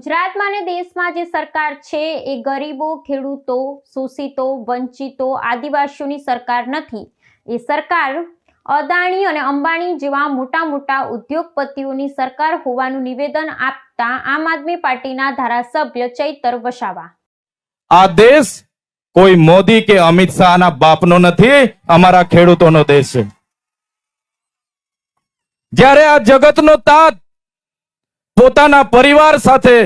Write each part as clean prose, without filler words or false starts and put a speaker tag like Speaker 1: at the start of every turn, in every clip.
Speaker 1: ગુજરાતમાં અને દેશમાં જે સરકાર છે એ ગરીબો, ખેડૂતો, શોષિતો, વંચિતો, આદિવાસીઓની સરકાર નથી। એ સરકાર અદાણી અને અંબાણી જેવા મોટા મોટા ઉદ્યોગપતિઓની સરકાર હોવાનું નિવેદન આપતા આમ આદમી પાર્ટીના ધારાસભ્ય ચૈતર વસાવા।
Speaker 2: આ દેશ કોઈ મોદી કે અમિત શાહના બાપનો નથી, અમારા ખેડૂતોનો દેશ છે। જ્યારે આ જગતનો તાત પોતાના પરિવાર સાથે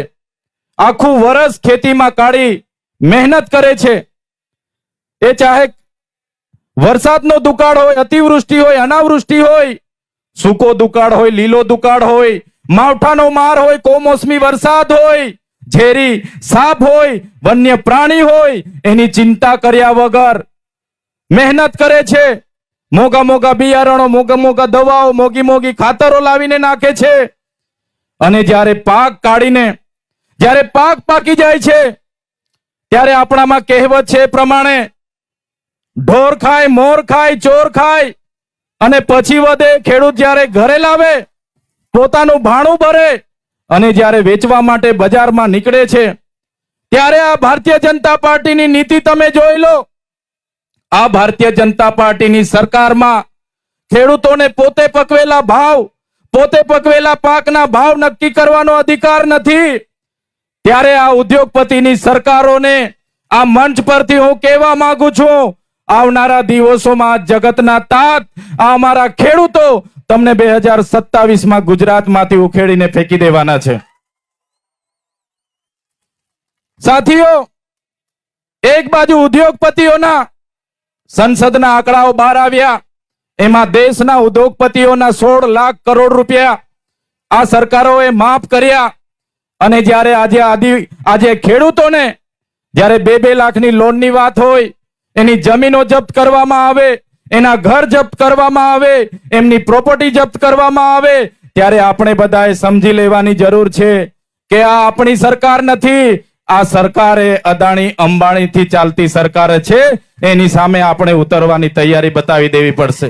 Speaker 2: આખું વર્ષ ખેતીમાં કાઢી મહેનત કરે છે, એ ચાહે વરસાદનો દુકાળ હોય, અતિવૃષ્ટિ હોય, અનાવૃષ્ટિ હોય, સૂકો દુકાળ હોય, લીલો દુકાળ હોય, માવઠાનો માર હોય, કમોસમી વરસાદ હોય, ઝેરી સાપ હોય, વન્ય પ્રાણી હોય, એની ચિંતા કર્યા વગર મહેનત કરે છે। મોગા મોગા બિયારણો, મોગા મોગા દવાઓ, મોગી મોગી ખાતરો લાવીને નાખે છે અને જ્યારે પાક કાઢીને જ્યારે પાક પાકી જાય છે ત્યારે આપણામાં કહેવત છે એ પ્રમાણે ઢોર ખાય, મોર ખાય, ચોર ખાય અને પછી વધે। ખેડૂત જ્યારે ઘરે લાવે, પોતાનું ભાણું ભરે અને જ્યારે વેચવા માટે બજારમાં નીકળે છે ત્યારે આ ભારતીય જનતા પાર્ટીની નીતિ તમે જોઈ લો। આ ભારતીય જનતા પાર્ટીની સરકારમાં ખેડૂતોને પોતે પકવેલા ભાવ, પોતે પકવેલા પાકના ભાવ નક્કી કરવાનો અધિકાર નથી। ત્યારે આ ઉદ્યોગપતિની સરકારોને આ મંચ પરથી હું કહેવા માંગુ છું, આવનારા દિવસોમાં જગતના તાત આ અમારા ખેડૂતો તમને 2027માં ગુજરાતમાંથી ઉખેડીને ફેંકી દેવાના છે। સાથીઓ, એક બાજુ ઉદ્યોગપતિઓના સંસદના આંકડાઓ બહાર આવ્યા, એમાં દેશના ઉદ્યોગપતિઓના 16 લાખ કરોડ રૂપિયા આ સરકારોએ માફ કર્યા અને જ્યારે આજે ખેડૂતોને જ્યારે 2-2 લાખની લોનની વાત હોય, એની જમીનો જપ્ત કરવામાં આવે, એના ઘર જપ્ત કરવામાં આવે, એમની પ્રોપર્ટી જપ્ત કરવામાં આવે, ત્યારે આપણે બધાએ સમજી લેવાની જરૂર છે કે આ આપણી સરકાર નથી, આ સરકાર એ અદાણી અંબાણીથી ચાલતી સરકાર છે। એની સામે આપણે ઉતરવાની તૈયારી બતાવી દેવી પડશે।